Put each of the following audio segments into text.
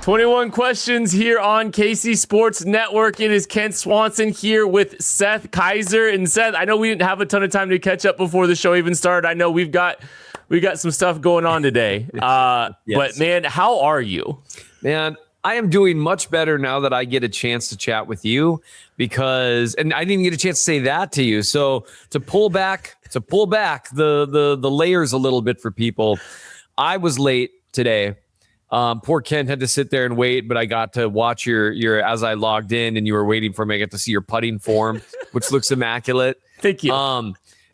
21 questions here on KC Sports Network. It is Kent Swanson here with Seth Kaiser. And Seth, I know we didn't have a ton of time to catch up before the show even started. I know we got some stuff going on today. Yes. But man, how are you? Man, I am doing much better now that I get a chance to chat with you and I didn't even get a chance to say that to you. So to pull back the layers a little bit for people, I was late today. Poor Ken had to sit there and wait, but I got to watch your as I logged in and you were waiting for me. I got to see your putting form, which looks immaculate. Thank you.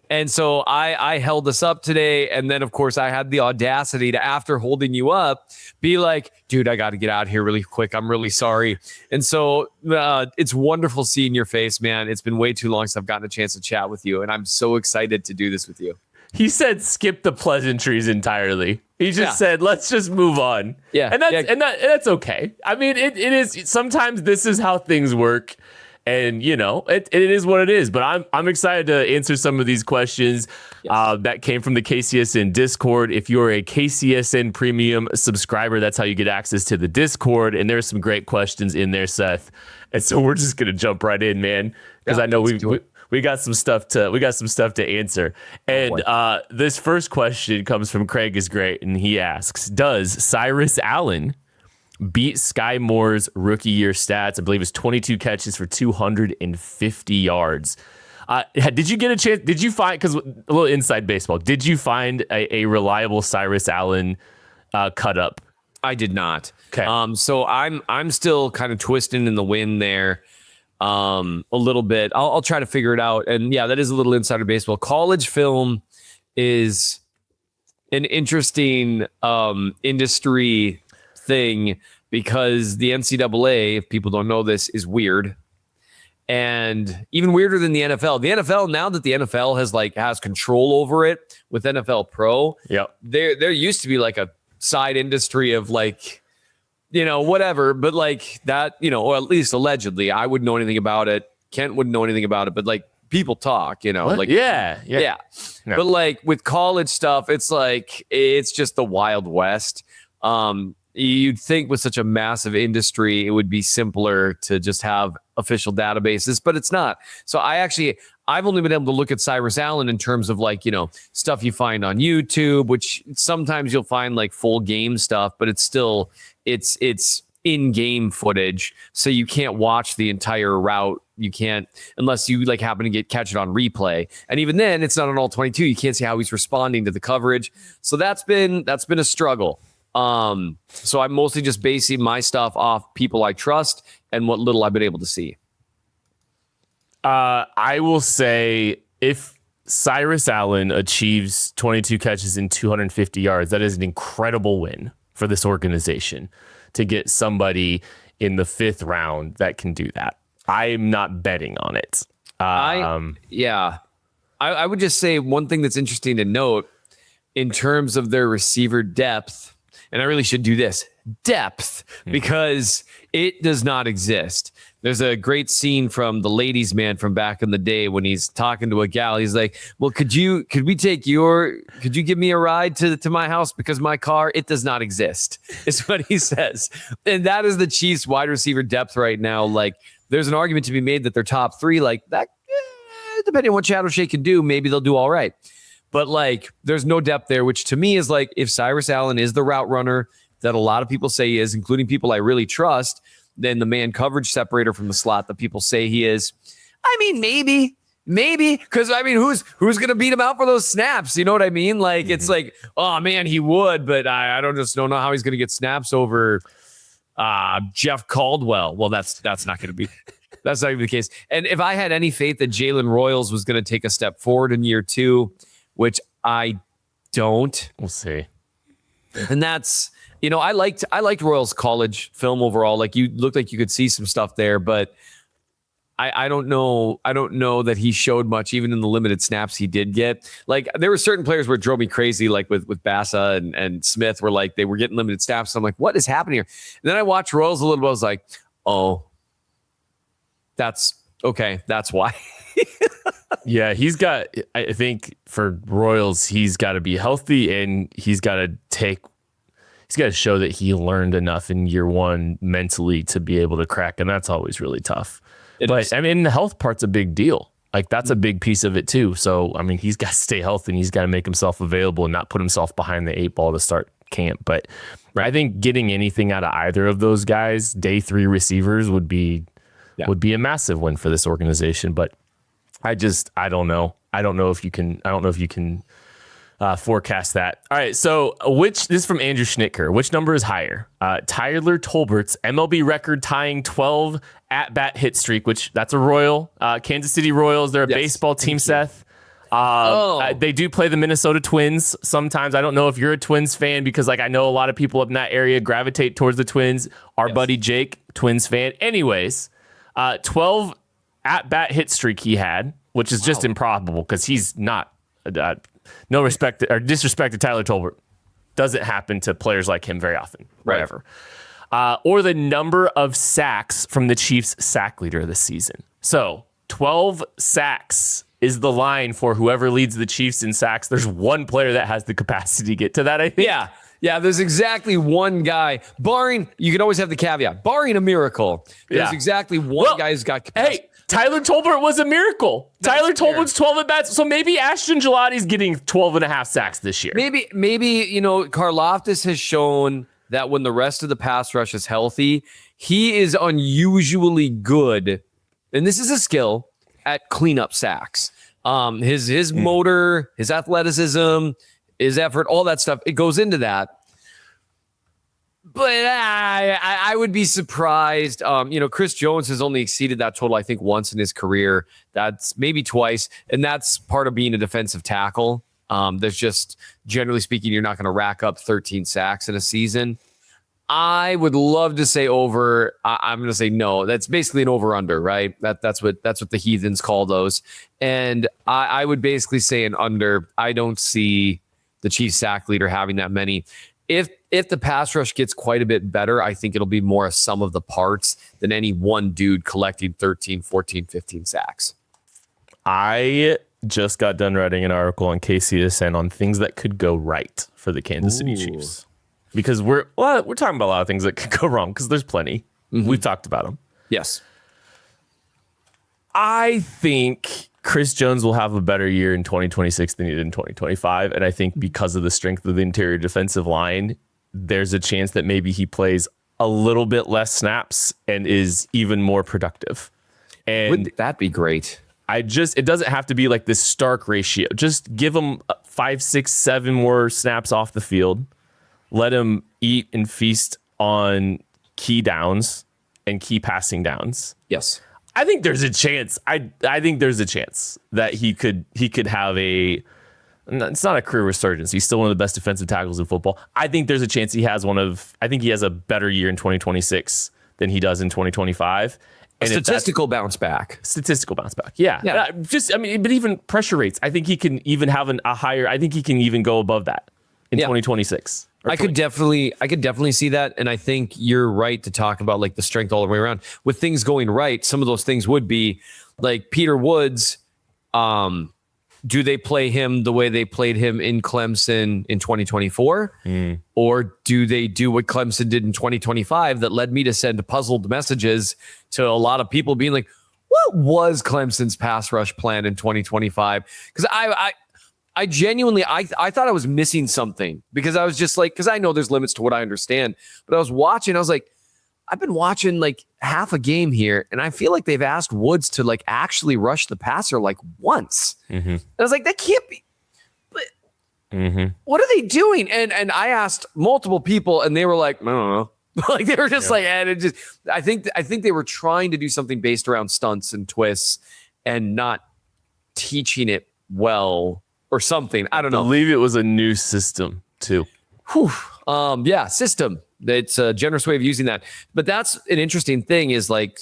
And so I held us up today. And then, of course, I had the audacity to, after holding you up, be like, dude, I got to get out of here really quick. I'm really sorry. And so it's wonderful seeing your face, man. It's been way too long since I've gotten a chance to chat with you. And I'm so excited to do this with you. He said, skip the pleasantries entirely. He just said, let's just move on. Yeah. And that's okay. I mean, it is sometimes this is how things work. And, you know, it is what it is. But I'm excited to answer some of these questions that came from the KCSN Discord. If you're a KCSN Premium subscriber, that's how you get access to the Discord. And there's some great questions in there, Seth. And so we're just going to jump right in, man, because I know we got some stuff to answer. And this first question comes from Craig is great. And he asks, does Cyrus Allen beat Sky Moore's rookie year stats? I believe it's 22 catches for 250 yards. Did you get a chance? Did you find, because a little inside baseball, did you find a reliable Cyrus Allen cut up? I did not. Okay. So I'm still kind of twisting in the wind there a little bit. I'll try to figure it out. And yeah, that is a little insider baseball. College film is an interesting industry thing because the NCAA, if people don't know this, is weird and even weirder than the NFL. The NFL, now that the NFL has control over it with NFL Pro, there used to be like a side industry of whatever, but like that, or at least allegedly, I wouldn't know anything about it. Kent wouldn't know anything about it, but like people talk, what? Yeah. But like with college stuff, it's just the Wild West. You'd think with such a massive industry, it would be simpler to just have official databases, but it's not. So I've only been able to look at Cyrus Allen in terms of stuff you find on YouTube, which sometimes you'll find like full game stuff, but it's still, it's in-game footage. So you can't watch the entire route. You can't, unless you happen to catch it on replay. And even then it's not on all 22. You can't see how he's responding to the coverage. So that's been a struggle. So I'm mostly just basing my stuff off people I trust and what little I've been able to see. I will say if Cyrus Allen achieves 22 catches and 250 yards, that is an incredible win for this organization to get somebody in the 5th round that can do that. I'm not betting on it. I would just say one thing that's interesting to note in terms of their receiver depth, and I really should do this, depth, because it does not exist. There's a great scene from The Ladies' Man from back in the day when he's talking to a gal. He's like, well, could you give me a ride to my house because my car, it does not exist, is what he says. And that is the Chiefs wide receiver depth right now. Like, there's an argument to be made that they're top 3, like that, depending on what Shadow Shea can do, maybe they'll do all right. But there's no depth there, which to me is if Cyrus Allen is the route runner that a lot of people say he is, including people I really trust, then the man coverage separator from the slot that people say he is. I mean, maybe, because who's going to beat him out for those snaps? You know what I mean? It's oh man, he would, but I don't know how he's going to get snaps over Jeff Caldwell. Well, that's not going to be. That's not even the case. And if I had any faith that Jalen Royals was going to take a step forward in year 2, which I don't. We'll see. And that's, I liked Royals college film overall. You looked like you could see some stuff there, but I don't know. I don't know that he showed much, even in the limited snaps he did get. There were certain players where it drove me crazy, with Bassa and Smith, where they were getting limited snaps. So I'm like, what is happening here? And then I watched Royals a little bit. I was like, oh, that's okay. That's why. Yeah, I think for Royals, he's got to be healthy and he's got to take he's got to show that he learned enough in year one mentally to be able to crack, and that's always really tough. I mean, the health part's a big deal. Like, that's a big piece of it too. So, I mean, he's got to stay healthy and he's got to make himself available and not put himself behind the 8 ball to start camp. But I think getting anything out of either of those guys, day 3 receivers, would be a massive win for this organization. But I don't know. I don't know if you can forecast that. All right. So this is from Andrew Schnitker. Which number is higher? Tyler Tolbert's MLB record tying 12 at-bat hit streak, which that's a Royal. Kansas City Royals. They're a baseball team, Seth. They do play the Minnesota Twins sometimes. I don't know if you're a Twins fan, because like I know a lot of people up in that area gravitate towards the Twins. Our buddy Jake, Twins fan. Anyways, 12 at-bat hit streak he had, which is just improbable because he's not no respect or disrespect to Tyler Tolbert. Doesn't happen to players like him very often. Whatever. Or the number of sacks from the Chiefs' sack leader this season. So 12 sacks is the line for whoever leads the Chiefs in sacks. There's one player that has the capacity to get to that, I think. Yeah, there's exactly one guy, barring, you can always have the caveat, barring a miracle. There's exactly one guy who's got capacity. Hey, Tyler Tolbert was a miracle. Tyler Tolbert's 12 at bats. So maybe Ashton Gelati's getting 12 and a half sacks this year. Maybe, Karlaftis has shown that when the rest of the pass rush is healthy, he is unusually good. And this is a skill at cleanup sacks. His motor, his athleticism, his effort, all that stuff, it goes into that. But I would be surprised. Chris Jones has only exceeded that total, I think, once in his career. That's maybe twice. And that's part of being a defensive tackle. There's just, generally speaking, you're not going to rack up 13 sacks in a season. I would love to say over. I'm going to say no. That's basically an over-under, right? That's what the heathens call those. And I would basically say an under. I don't see the Chiefs sack leader having that many. If the pass rush gets quite a bit better, I think it'll be more a sum of the parts than any one dude collecting 13, 14, 15 sacks. I just got done writing an article on KCSN on things that could go right for the Kansas City Chiefs. Because we're talking about a lot of things that could go wrong, because there's plenty. We've talked about them. Yes. I think Chris Jones will have a better year in 2026 than he did in 2025. And I think because of the strength of the interior defensive line, there's a chance that maybe he plays a little bit less snaps and is even more productive. And wouldn't that be great? It doesn't have to be like this stark ratio. Just give him 5, 6, 7 more snaps off the field. Let him eat and feast on key downs and key passing downs. Yes. I think there's a chance. I think there's a chance that he could have it's not a career resurgence. He's still one of the best defensive tackles in football. I think there's a chance he has a better year in 2026 than he does in 2025. And statistical bounce back. Yeah. But even pressure rates, I think he can even have a higher, I think he can even go above that in 2026. I could definitely see that. And I think you're right to talk about like the strength all the way around. With things going right, some of those things would be like Peter Woods. Do they play him the way they played him in Clemson in 2024? Or do they do what Clemson did in 2025 that led me to send puzzled messages to a lot of people being like, what was Clemson's pass rush plan in 2025? Because I genuinely, I thought I was missing something, because I was just like, because I know there's limits to what I understand, but I was watching, I was like, I've been watching like half a game here, and I feel like they've asked Woods to like actually rush the passer like once. And I was like, that can't be. But what are they doing? And I asked multiple people, and they were like, I don't know. Like they were just like, and it just. I think they were trying to do something based around stunts and twists, and not teaching it well or something. I don't know. I believe it was a new system too. System. It's a generous way of using that. But that's an interesting thing is like,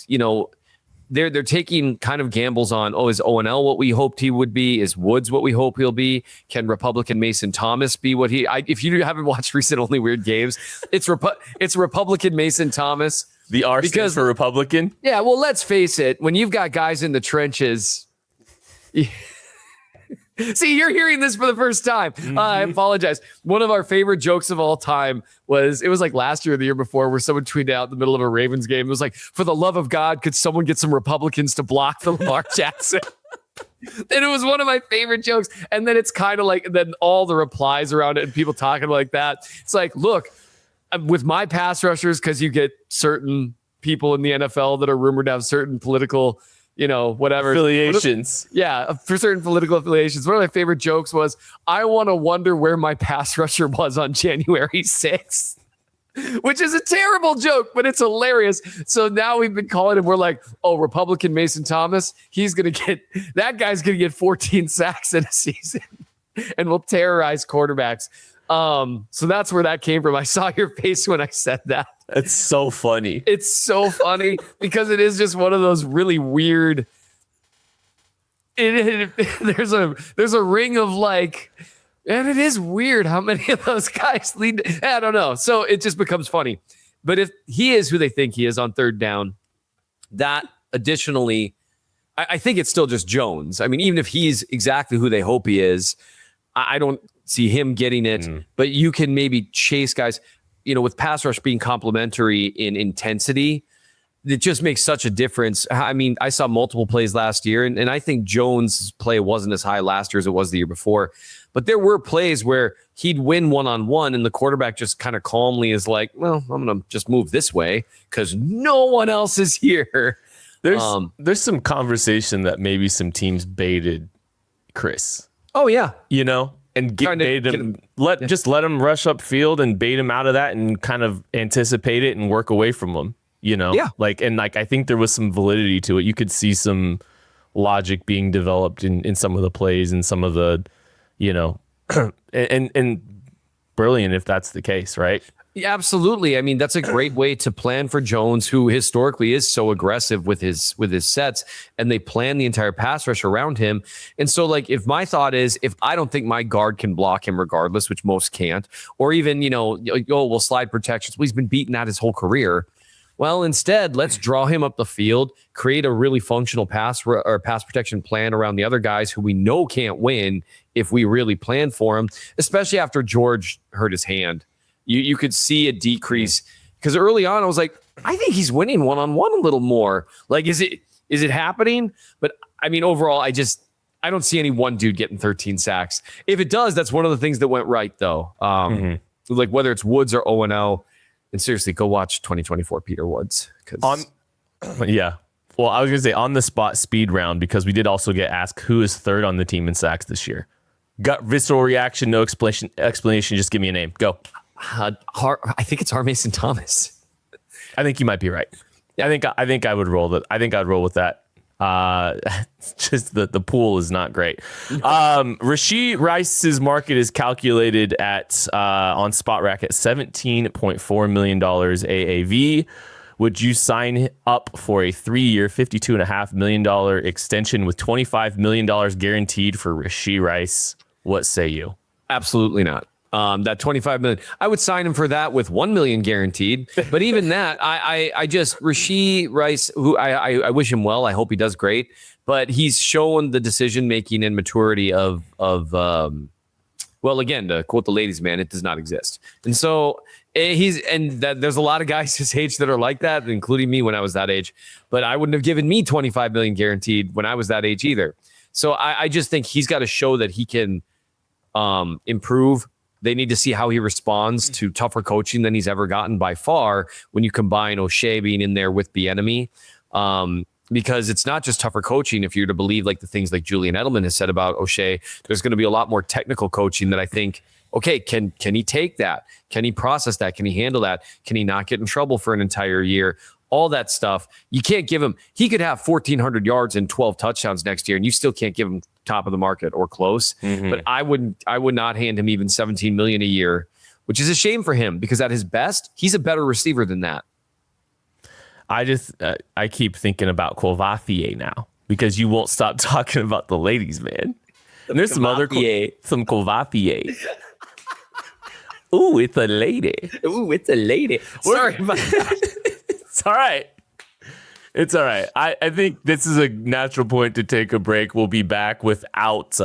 they're taking kind of gambles on, is O&L what we hoped he would be? Is Woods what we hope he'll be? Can Republican Mason Thomas be what if you haven't watched recent Only Weird Games, it's Republican Mason Thomas. The R stands for Republican? Yeah, well, let's face it. When you've got guys in the trenches, See, you're hearing this for the first time. I apologize. One of our favorite jokes of all time was like last year or the year before where someone tweeted out in the middle of a Ravens game. It was like, for the love of God, could someone get some Republicans to block the Lamar Jackson? And it was one of my favorite jokes. And then it's kind of like, then all the replies around it and people talking like that. It's like, look, with my pass rushers, because you get certain people in the NFL that are rumored to have certain political, whatever affiliations. For certain political affiliations. One of my favorite jokes was, I want to wonder where my pass rusher was on January 6th. Which is a terrible joke, but it's hilarious. So now we've been calling him. We're like, oh, Republican Mason Thomas. That guy's going to get 14 sacks in a season and will terrorize quarterbacks. So that's where that came from. I saw your face when I said that. It's so funny. It's so funny because it is just one of those really weird. There's a ring of like. And it is weird how many of those guys lead. I don't know. So it just becomes funny. But if he is who they think he is on third down, that additionally, I think it's still just Jones. I mean, even if he's exactly who they hope he is, I don't see him getting it. But you can maybe chase guys, with pass rush being complementary in intensity. It just makes such a difference. I mean, I saw multiple plays last year, and I think Jones' play wasn't as high last year as it was the year before. But there were plays where he'd win one-on-one, and the quarterback just kind of calmly is like, well, I'm going to just move this way because no one else is here. There's some conversation that maybe some teams baited Chris. Oh, yeah. And baited him. Just let him rush up field and bait him out of that and kind of anticipate it and work away from him. Yeah. I think there was some validity to it. You could see some logic being developed in some of the plays and some of the, and brilliant if that's the case, right? Yeah, absolutely. I mean, that's a great way to plan for Jones, who historically is so aggressive with his sets, and they plan the entire pass rush around him. And so, like, if my thought is, if I don't think my guard can block him regardless, which most can't, or even, we'll slide protections. Well, he's been beaten that his whole career. Well, instead, let's draw him up the field, create a really functional pass protection plan around the other guys who we know can't win if we really plan for him, especially after George hurt his hand. You could see a decrease because early on I was like, I think he's winning one-on-one a little more. Like, is it happening? But I mean, overall, I don't see any one dude getting 13 sacks. If it does, that's one of the things that went right, though. Like whether it's Woods or 0-0. And seriously, go watch 2024 Peter Woods. Yeah. Well, I was going to say on the spot speed round, because we did also get asked who is third on the team in sacks this year. Gut visceral reaction, no explanation. Just give me a name. Go. I think it's R. Mason Thomas. I think you might be right. Yeah. I think I would roll that. I think I'd roll with that. Just the pool is not great. Rashee Rice's market is calculated at on Spot Rack at $17.4 million AAV. Would you sign up for a 3-year, $52.5 million extension with $25 million guaranteed for Rashee Rice? What say you? Absolutely not. That $25 million, I would sign him for that with $1 million guaranteed. But even that, I just Rashee Rice, who I wish him well. I hope he does great. But he's shown the decision making and maturity of well, again, to quote the ladies' man, it does not exist. And so there's a lot of guys his age that are like that, including me when I was that age. But I wouldn't have given me $25 million guaranteed when I was that age either. So I just think he's got to show that he can improve. They need to see how he responds to tougher coaching than he's ever gotten by far when you combine O'Shea being in there with Bieniemy. Because it's not just tougher coaching. If you're to believe like the things like Julian Edelman has said about O'Shea, there's going to be a lot more technical coaching that I think, okay, can he take that? Can he process that? Can he handle that? Can he not get in trouble for an entire year? All that stuff. You can't give him, he could have 1,400 yards and 12 touchdowns next year, and you still can't give him top of the market or close. But I would not hand him even $17 million a year, which is a shame for him because at his best, he's a better receiver than that. I keep thinking about Courvoisier now because you won't stop talking about the ladies, man. And there's some Courvoisier. Ooh, it's a lady. Ooh, it's a lady. Sorry about that. It's all right. It's all right. I think this is a natural point to take a break. We'll be back without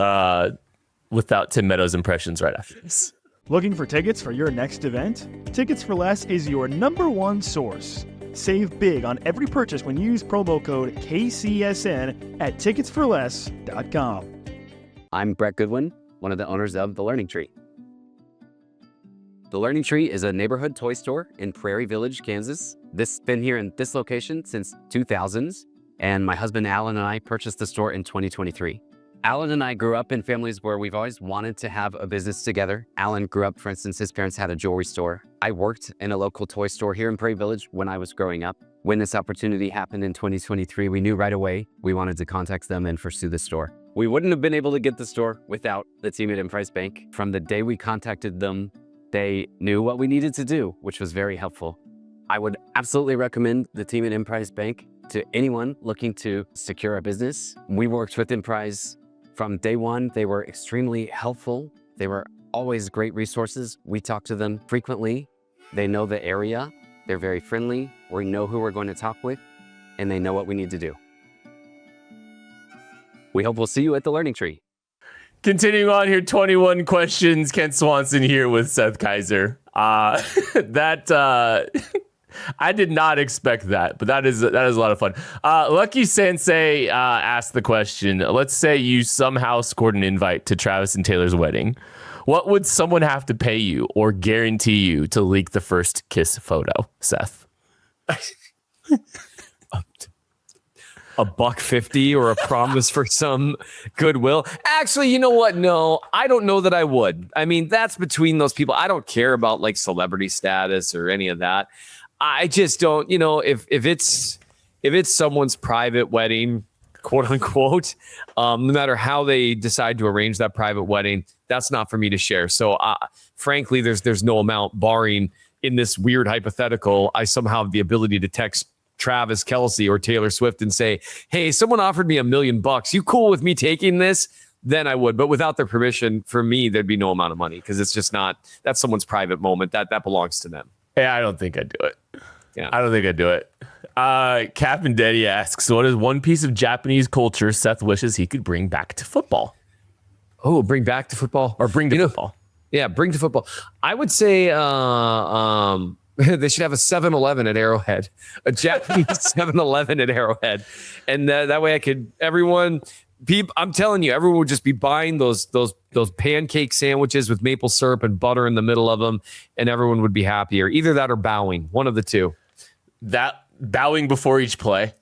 without Tim Meadows' impressions right after this. Looking for tickets for your next event? Tickets for Less is your #1 source. Save big on every purchase when you use promo code KCSN at ticketsforless.com. I'm Brett Goodwin, one of the owners of The Learning Tree. The Learning Tree is a neighborhood toy store in Prairie Village, Kansas. This has been here in this location since 2000s, and my husband Alan and I purchased the store in 2023. Alan and I grew up in families where we've always wanted to have a business together. Alan grew up, for instance, his parents had a jewelry store. I worked in a local toy store here in Prairie Village when I was growing up. When this opportunity happened in 2023, we knew right away we wanted to contact them and pursue the store. We wouldn't have been able to get the store without the team at Emprise Bank. From the day we contacted them, they knew what we needed to do, which was very helpful. I would absolutely recommend the team at Emprise Bank to anyone looking to secure a business. We worked with Emprise from day one. They were extremely helpful. They were always great resources. We talk to them frequently. They know the area. They're very friendly. We know who we're going to talk with, and they know what we need to do. We hope we'll see you at the Learning Tree. Continuing on here, 21 questions. Kent Swanson here with Seth Kaiser. I did not expect that, but that is a lot of fun. Lucky Sensei asked the question. Let's say you somehow scored an invite to Travis and Taylor's wedding. What would someone have to pay you or guarantee you to leak the first kiss photo, Seth? $150 or a promise for some goodwill. Actually, you know what? No, I don't know that I would. I mean, that's between those people. I don't care about like celebrity status or any of that. I just don't, if it's someone's private wedding, quote unquote, no matter how they decide to arrange that private wedding, that's not for me to share. So frankly, there's no amount, barring in this weird hypothetical, I somehow have the ability to text Travis Kelce or Taylor Swift and say, hey, someone offered me $1 million. You cool with me taking this? Then I would. But without their permission, for me, there'd be no amount of money because it's just not, that's someone's private moment. That belongs to them. Yeah, I don't think I'd do it. Yeah, I don't think I'd do it. Cap and Daddy asks, what is one piece of Japanese culture Seth wishes he could bring back to football? Oh, bring back to football? Or bring to football. Yeah, bring to football. I would say they should have a 7-Eleven at Arrowhead, a Japanese 7-Eleven at Arrowhead. And that way I'm telling you, everyone would just be buying those pancake sandwiches with maple syrup and butter in the middle of them, and everyone would be happier. Either that or bowing, one of the two. That bowing before each play.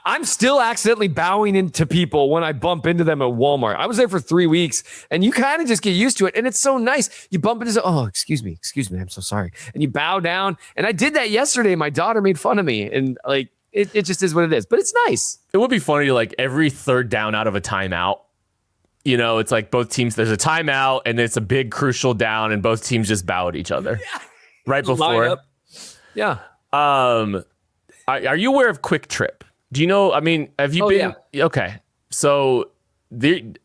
I'm still accidentally bowing into people when I bump into them at Walmart. I was there for 3 weeks, and you kind of just get used to it, and it's so nice. You bump into, oh, excuse me, I'm so sorry. And you bow down, and I did that yesterday. My daughter made fun of me, and like, it just is what it is, but it's nice. It would be funny to like every third down out of a timeout. It's like both teams, there's a timeout and it's a big crucial down and both teams just bow at each other right before. Yeah. Are you aware of Quick Trip? Do you know, have you been? Yeah. Okay. So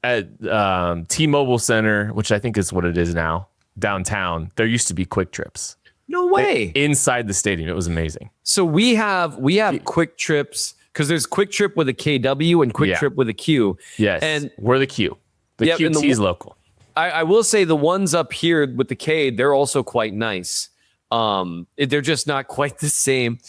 at T-Mobile Center, which I think is what it is now, downtown, there used to be Quick Trips. No way. Inside the stadium. It was amazing. So we have Quick Trips because there's Quick Trip with a KW and Quick Trip with a Q. Yes. And we're the Q. The QT is local. I will say the ones up here with the K, they're also quite nice. They're just not quite the same.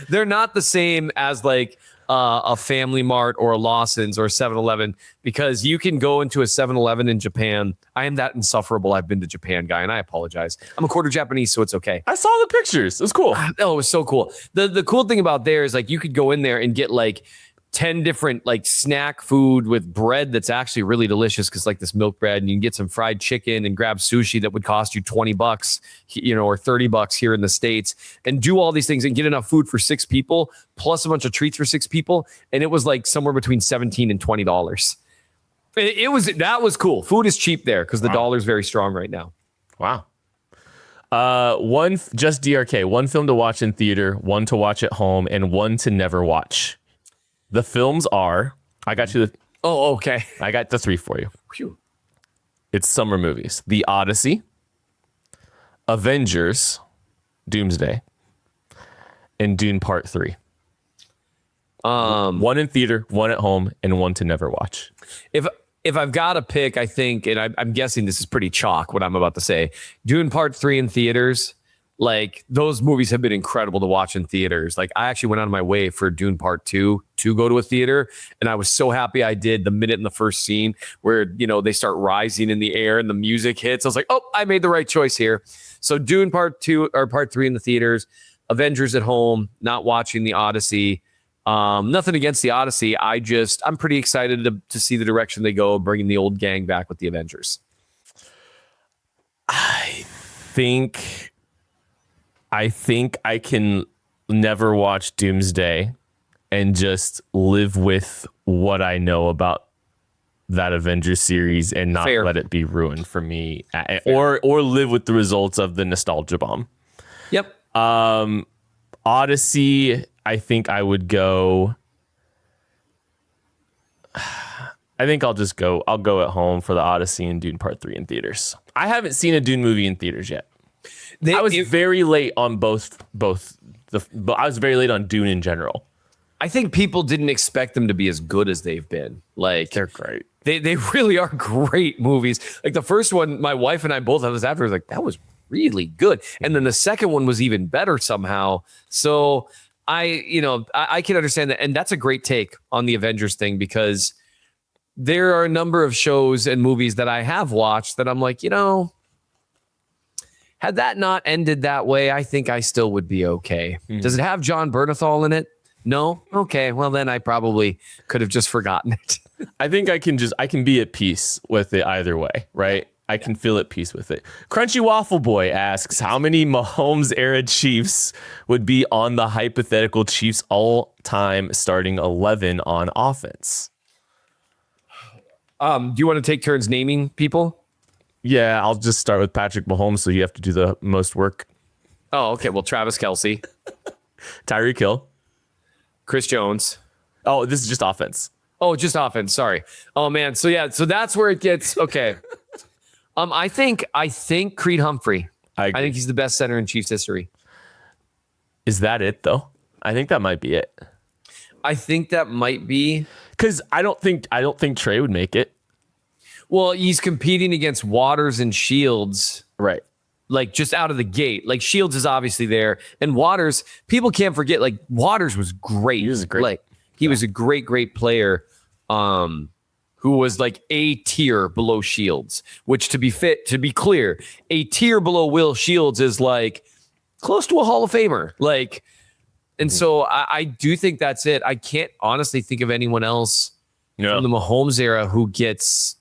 They're not the same as like a Family Mart or a Lawson's or a 7-Eleven, because you can go into a 7-Eleven in Japan. I am that insufferable I've been to Japan guy, and I apologize. I'm a quarter Japanese, so it's okay. I saw the pictures. It was cool. Oh, it was so cool. The cool thing about there is like you could go in there and get like 10 different like snack food with bread that's actually really delicious, because like this milk bread, and you can get some fried chicken and grab sushi that would cost you $20, or $30 here in the States, and do all these things and get enough food for 6 people plus a bunch of treats for 6 people. And it was like somewhere between $17 and $20. That was cool. Food is cheap there because the dollar is very strong right now. Wow. Just DRK, one film to watch in theater, one to watch at home, and one to never watch. The films are, I got you the... Oh, okay. I got the 3 for you. Whew. It's summer movies. The Odyssey, Avengers, Doomsday, and Dune Part 3. One in theater, one at home, and one to never watch. If if I've got to pick, I think, and I'm guessing this is pretty chalk what I'm about to say. Dune Part 3 in theaters, like those movies have been incredible to watch in theaters. Like I actually went out of my way for Dune Part 2 to go to a theater, and I was so happy I did the minute in the first scene where, you know, they start rising in the air and the music hits. I was like, oh, I made the right choice here. So Dune Part 2 or Part 3 in the theaters, Avengers at home, not watching the Odyssey. Nothing against the Odyssey. I'm pretty excited to see the direction they go, bringing the old gang back with the Avengers. I think I can never watch Doomsday and just live with what I know about that Avengers series and not let it be ruined for me, or live with the results of the nostalgia bomb. Yep. Odyssey, I think I would go. I think I'll go at home for the Odyssey and Dune Part 3 in theaters. I haven't seen a Dune movie in theaters yet. I was very late on but I was very late on Dune in general. I think people didn't expect them to be as good as they've been. Like they're great. They really are great movies. Like the first one, my wife and I both had this afterwards, like that was really good. And then the second one was even better somehow. So I can understand that. And that's a great take on the Avengers thing, because there are a number of shows and movies that I have watched that I'm like, you know, had that not ended that way, I think I still would be okay. Does it have John Bernthal in it? No? Okay. Well, then I probably could have just forgotten it. I think I can be at peace with it either way, right? I can feel at peace with it. Crunchy Waffle Boy asks, how many Mahomes era Chiefs would be on the hypothetical Chiefs all-time starting 11 on offense? Do you want to take turns naming people? Yeah, I'll just start with Patrick Mahomes, so you have to do the most work. Oh, okay. Well, Travis Kelce, Tyreek Hill, Chris Jones. Oh, this is just offense. Oh, just offense. Sorry. Oh man. So yeah. So that's where it gets okay. I think Creed Humphrey. I think he's the best center in Chiefs history. Is that it though? I think that might be it. I think that might be, because I don't think Trey would make it. Well, he's competing against Waters and Shields, right? Like just out of the gate. Like Shields is obviously there, and Waters. People can't forget. Like Waters was great. He was great. Like he was a great player. Who was like a tier below Shields, which to be clear, a tier below Will Shields is like close to a Hall of Famer. Like, and so I do think that's it. I can't honestly think of anyone else from the Mahomes era who gets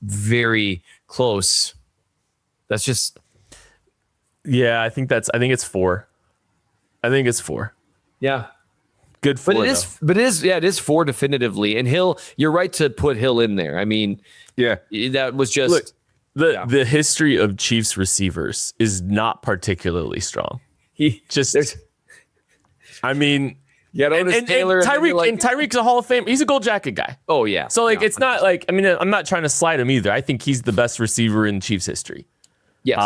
very close. That's just. Yeah, I think it's 4. I think it's 4. Yeah. Good for it is 4 definitively. And Hill, you're right to put Hill in there. I mean, yeah, that was just the history of Chiefs receivers is not particularly strong. I mean, yeah, and Taylor and Tyreek's a Hall of Fame. He's a gold jacket guy. Oh yeah. So like, it's not like, I mean, I'm not trying to slide him either. I think he's the best receiver in Chiefs history. Yes.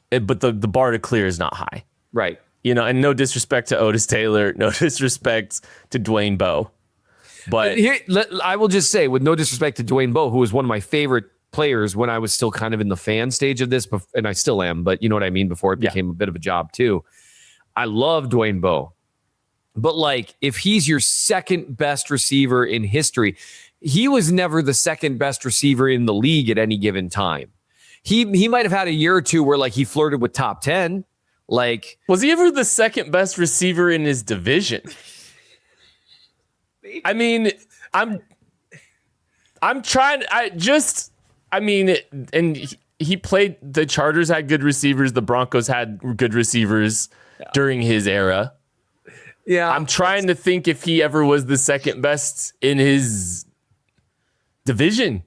But the bar to clear is not high. Right. You know, and no disrespect to Otis Taylor, no disrespect to Dwayne Bowe. But here, I will just say, with no disrespect to Dwayne Bowe, who was one of my favorite players when I was still kind of in the fan stage of this, and I still am, but you know what I mean, before it became a bit of a job too. I love Dwayne Bowe. But like, if he's your second best receiver in history, he was never the second best receiver in the league at any given time. He might have had a year or two where like he flirted with top 10. Like, was he ever the second best receiver in his division? I mean, I'm trying. And he played. The Chargers had good receivers. The Broncos had good receivers during his era. Yeah, I'm trying to think if he ever was the second best in his division.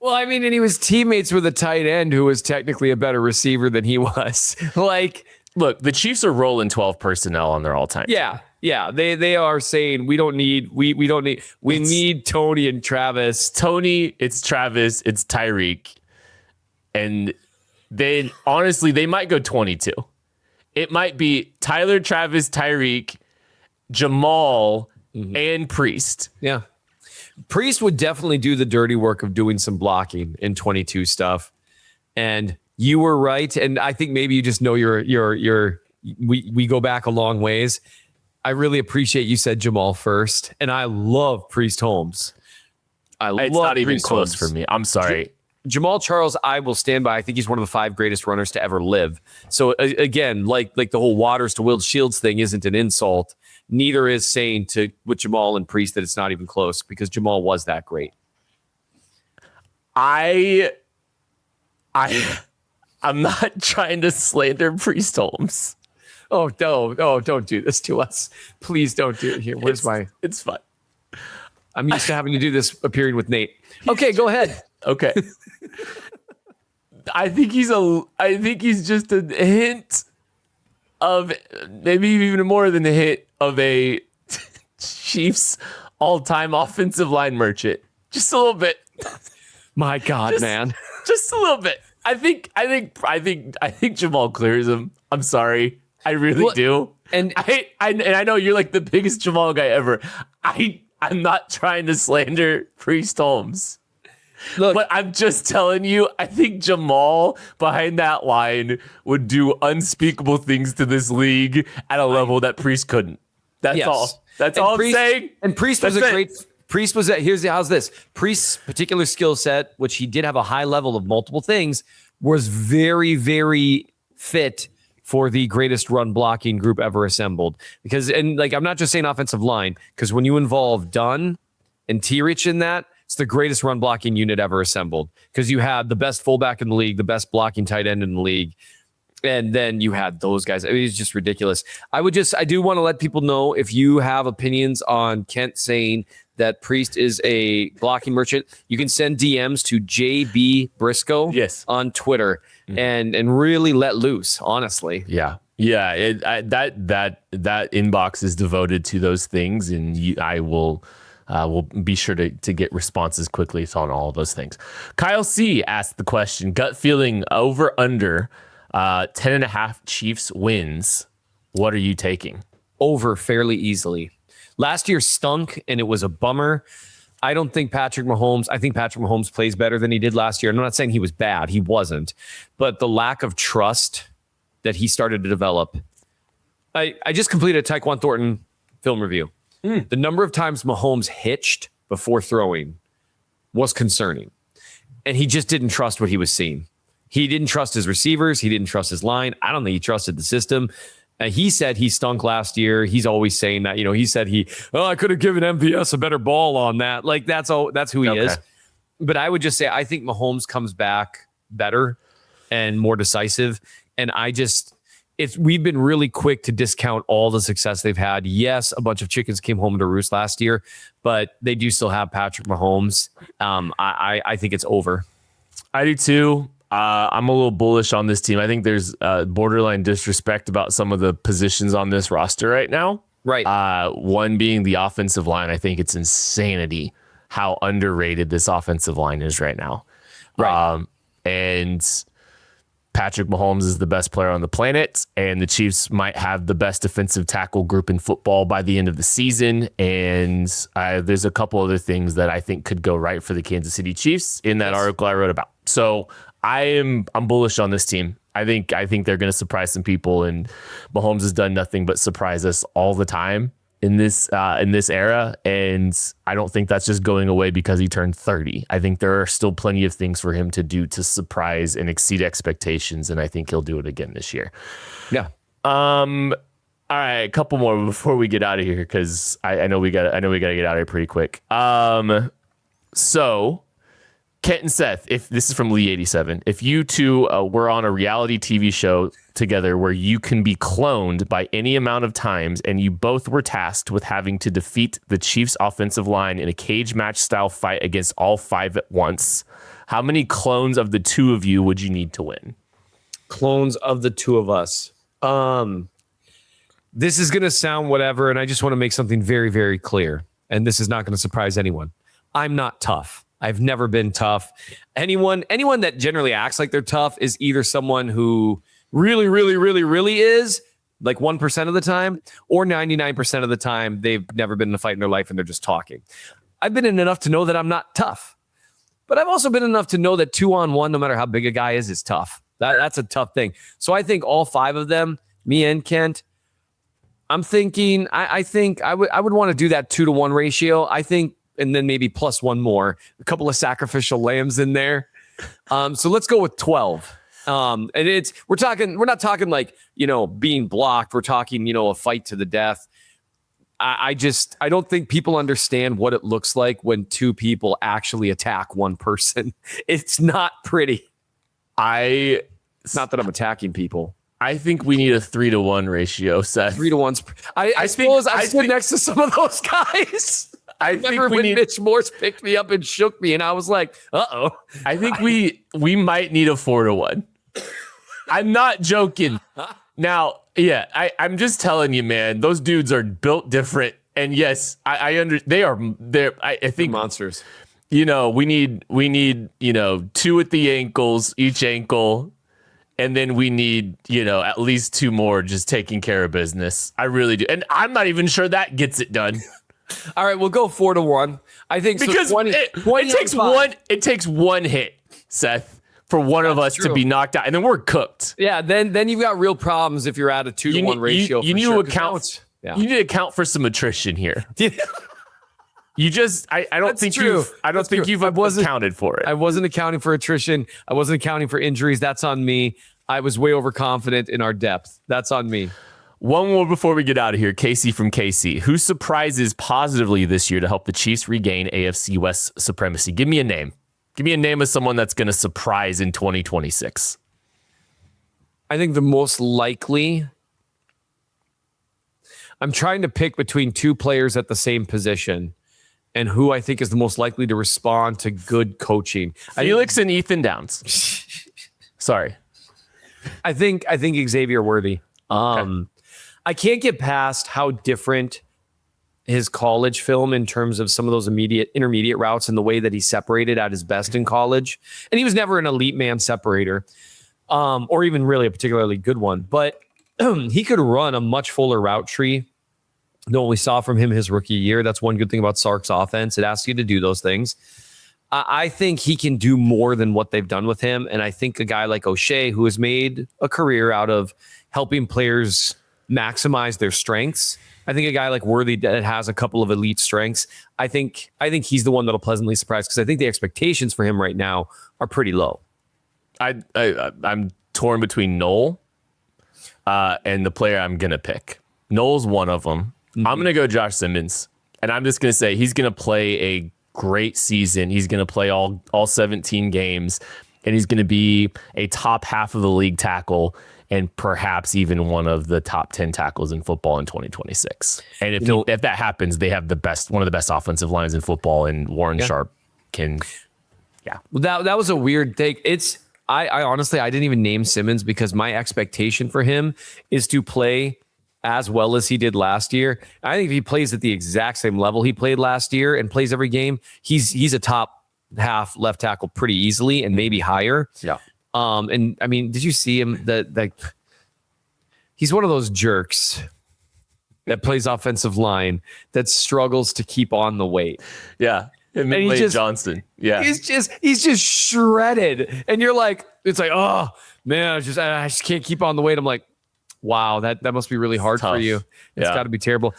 Well, I mean, and he was teammates with a tight end who was technically a better receiver than he was. Like, look, the Chiefs are rolling 12 personnel on their all-time. Yeah. They are saying we need Tony and Travis. Tony, it's Travis, it's Tyreek. And they might go 22. It might be Tyler, Travis, Tyreek, Jamal, and Priest. Yeah. Priest would definitely do the dirty work of doing some blocking in 22 stuff. And you were right. And I think maybe you just know we go back a long ways. I really appreciate you said Jamal first. And I love Priest Holmes. It's not even close for me. I'm sorry. Jamal Charles, I will stand by. I think he's one of the 5 greatest runners to ever live. So again, like the whole Waters to Will Shields thing isn't an insult. Neither is saying with Jamal and Priest that it's not even close, because Jamal was that great. I'm not trying to slander Priest Holmes. Oh, no. Oh, don't do this to us. Please don't do it here. It's fine. I'm used to having to do this appearing with Nate. Okay, go ahead. Okay. I think he's just a hint of, maybe even more than a hint of, a Chiefs all-time offensive line merchant. Just a little bit. My God, man. Just a little bit. I think Jamal clears him. I'm sorry. I really do. And I know you're like the biggest Jamal guy ever. I'm not trying to slander Priest Holmes. Look, but I'm just telling you, I think Jamal behind that line would do unspeakable things to this league at a level that Priest couldn't. That's all. That's all I'm saying. And Priest was how's this? Priest's particular skill set, which he did have a high level of multiple things, was very, very fit for the greatest run blocking group ever assembled. I'm not just saying offensive line, because when you involve Dunn and T-Rich in that, it's the greatest run blocking unit ever assembled, because you had the best fullback in the league, the best blocking tight end in the league. And then you had those guys. I mean, it's just ridiculous. I do want to let people know, if you have opinions on Kent saying that Priest is a blocking merchant, you can send DMs to JB Briscoe on Twitter and really let loose, honestly. Yeah. Yeah. That inbox is devoted to those things, and I will be sure to get responses quickly on all of those things. Kyle C asked the question, gut feeling over under 10.5 Chiefs wins. What are you taking? Over fairly easily. Last year stunk, and it was a bummer. I think Patrick Mahomes plays better than he did last year. I'm not saying he was bad. He wasn't. But the lack of trust that he started to develop. I just completed a Tyquan Thornton film review. The number of times Mahomes hitched before throwing was concerning. And he just didn't trust what he was seeing. He didn't trust his receivers. He didn't trust his line. I don't think he trusted the system. He said he stunk last year. He's always saying that. He said I could have given MVS a better ball on that. Like, that's who he is. But I would just say, I think Mahomes comes back better and more decisive. And we've been really quick to discount all the success they've had. Yes, a bunch of chickens came home to roost last year, but they do still have Patrick Mahomes. I think it's over. I do too. I'm a little bullish on this team. I think there's borderline disrespect about some of the positions on this roster right now. Right. One being the offensive line. I think it's insanity how underrated this offensive line is right now. Right. And Patrick Mahomes is the best player on the planet, and the Chiefs might have the best defensive tackle group in football by the end of the season. And there's a couple other things that I think could go right for the Kansas City Chiefs in that article I wrote about. So I'm bullish on this team. I think they're going to surprise some people, and Mahomes has done nothing but surprise us all the time in this era. And I don't think that's just going away because he turned 30. I think there are still plenty of things for him to do to surprise and exceed expectations, and I think he'll do it again this year. Yeah. All right, a couple more before we get out of here, because I know we got to get out of here pretty quick. So Kent and Seth, if this is from Lee87, if you two were on a reality TV show together where you can be cloned by any amount of times, and you both were tasked with having to defeat the Chiefs offensive line in a cage match style fight against all 5 at once, how many clones of the 2 of you would you need to win? Clones of the 2 of us. This is going to sound whatever, and I just want to make something very, very clear. And this is not going to surprise anyone. I'm not tough. I've never been tough. Anyone that generally acts like they're tough is either someone who really, really, really, really is, like 1% of the time, or 99% of the time they've never been in a fight in their life and they're just talking. I've been in enough to know that I'm not tough. But I've also been enough to know that 2-on-1, no matter how big a guy is tough. That's a tough thing. So I think all 5 of them, me and Kent, I'm thinking, I think I would want to do that 2-to-1 ratio. I think, and then maybe plus one more, a couple of sacrificial lambs in there. So let's go with 12. And we're not talking like, being blocked. We're talking, a fight to the death. I don't think people understand what it looks like when 2 people actually attack one person. It's not pretty. It's not that I'm attacking people. I think we need a 3-to-1 ratio, Seth. 3-to-1's. I suppose I stood next to some of those guys. I remember when Mitch Morse picked me up and shook me, and I was like, "Uh-oh." I think we might need a 4-to-1. I'm not joking. Now, yeah, I'm just telling you, man. Those dudes are built different, and yes, I think they're monsters. We need 2 at the ankles, each ankle. And then we need, at least 2 more just taking care of business. I really do. And I'm not even sure that gets it done. All right, we'll go 4-to-1. I think because so 20, it takes one hit, Seth, for one of us to be knocked out. And then we're cooked. Yeah, then you've got real problems if you're at a 2-to-1 ratio. You need to account. You need to account for some attrition here. You just, I don't think you've accounted for it. I wasn't accounting for attrition. I wasn't accounting for injuries. That's on me. I was way overconfident in our depth. That's on me. One more before we get out of here. Casey from KC. Who surprises positively this year to help the Chiefs regain AFC West supremacy? Give me a name. Give me a name of someone that's going to surprise in 2026. I think the most likely, I'm trying to pick between 2 players at the same position. And who I think is the most likely to respond to good coaching. Felix and Ethan Downs. Sorry. I think Xavier Worthy. Okay. I can't get past how different his college film in terms of some of those intermediate routes and the way that he separated at his best in college. And he was never an elite man separator, or even really a particularly good one. But he could run a much fuller route tree than what we saw from him his rookie year. That's one good thing about Sark's offense. It asks you to do those things. I think he can do more than what they've done with him. And I think a guy like O'Shea, who has made a career out of helping players maximize their strengths, I think a guy like Worthy that has a couple of elite strengths, I think he's the one that'll pleasantly surprise, because I think the expectations for him right now are pretty low. I'm torn between Noel and the player I'm going to pick. Noel's one of them. I'm going to go Josh Simmons, and I'm just going to say he's going to play a great season. He's going to play all 17 games, and he's going to be a top half of the league tackle and perhaps even one of the top 10 tackles in football in 2026. And if that happens, they have one of the best offensive lines in football, and Warren Sharp can, Well, that was a weird take. I honestly, I didn't even name Simmons because my expectation for him is to play as well as he did last year. I think if he plays at the exact same level he played last year and plays every game, he's a top half left tackle pretty easily and maybe higher. Yeah. And I mean, did you see him that he's one of those jerks that plays offensive line that struggles to keep on the weight. Yeah. And Johnston. Yeah. He's just shredded. And you're like, it's like, oh man, I just can't keep on the weight. I'm like, wow, that must be really hard for you. It's got to be terrible.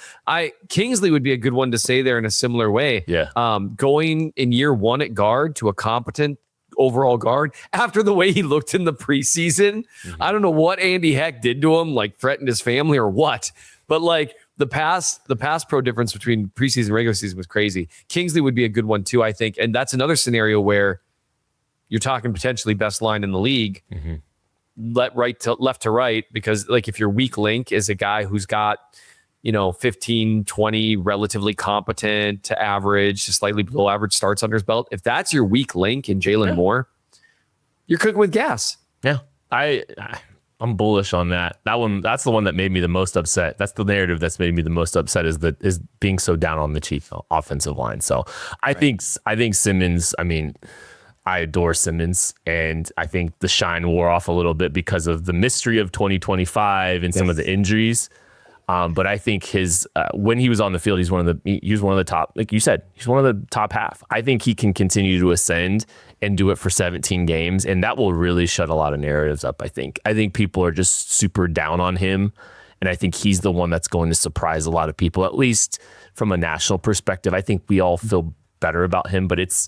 Kingsley would be a good one to say there in a similar way. Yeah. Going in year 1 at guard to a competent overall guard after the way he looked in the preseason. Mm-hmm. I don't know what Andy Heck did to him, like threatened his family or what, but like the pass pro difference between preseason and regular season was crazy. Kingsley would be a good one too, I think. And that's another scenario where you're talking potentially best line in the league. Mm-hmm. Left to right, because like if your weak link is a guy who's got 15, 20 relatively competent to average to slightly below average starts under his belt, if that's your weak link in Jalen Moore, you're cooking with gas. Yeah, I'm bullish on that. That's the one that made me the most upset. That's the narrative that's made me the most upset, is being so down on the Chiefs offensive line. So I think Simmons, I adore Simmons, and I think the shine wore off a little bit because of the mystery of 2025 and some of the injuries. But I think his when he was on the field, he was one of the top, like you said, he's one of the top half. I think he can continue to ascend and do it for 17 games, and that will really shut a lot of narratives up. I think people are just super down on him, and I think he's the one that's going to surprise a lot of people, at least from a national perspective. I think we all feel better about him, but it's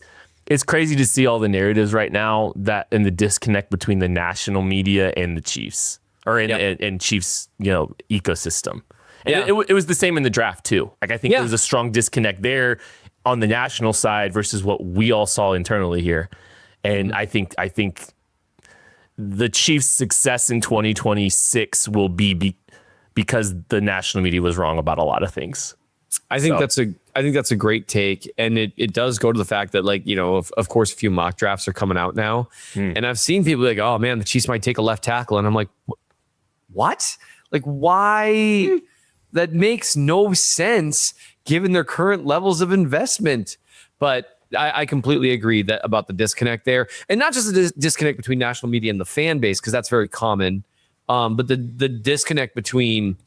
crazy to see all the narratives right now that and the disconnect between the national media and the Chiefs. Or in Chiefs, ecosystem. And it was the same in the draft too. Like I think there was a strong disconnect there on the national side versus what we all saw internally here. And I think the Chiefs' success in 2026 will be because the national media was wrong about a lot of things. I think that's a great take, and it does go to the fact that, like, of course a few mock drafts are coming out now, and I've seen people like, oh man, the Chiefs might take a left tackle, and I'm like, what? Like, why? That makes no sense given their current levels of investment. But I completely agree that about the disconnect there, and not just the disconnect between national media and the fan base, because that's very common, but the disconnect between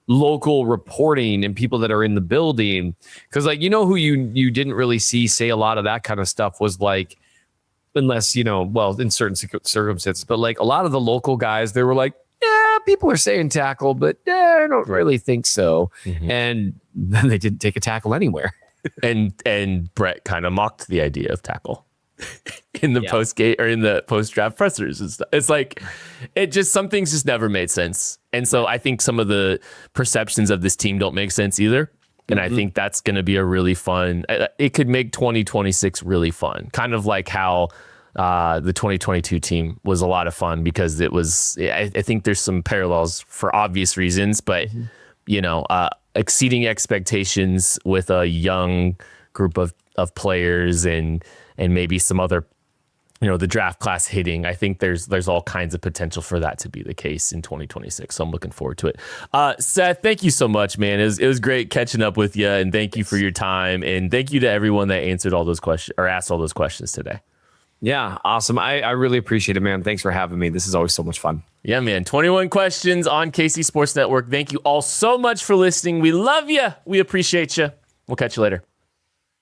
local reporting and people that are in the building. Because, like, who you didn't really see say a lot of that kind of stuff was, like, unless in certain circumstances, but like a lot of the local guys, they were like, yeah, people are saying tackle, but I don't really think so. And then they didn't take a tackle anywhere. and Brett kind of mocked the idea of tackle in the post-game or in the post-draft pressers and stuff. It's like, some things just never made sense. And so I think some of the perceptions of this team don't make sense either. And I think that's going to be a really fun, it could make 2026 really fun. Kind of like how the 2022 team was a lot of fun, because it was, I think there's some parallels for obvious reasons, but exceeding expectations with a young group of players and maybe some other, the draft class hitting. I think there's all kinds of potential for that to be the case in 2026. So I'm looking forward to it. Seth, thank you so much, man. It was great catching up with you, and thank you for your time, and thank you to everyone that answered all those questions or asked all those questions today. Yeah, awesome. I really appreciate it, man. Thanks for having me. This is always so much fun. Yeah, man. 21 questions on KC Sports Network. Thank you all so much for listening. We love you. We appreciate you. We'll catch you later.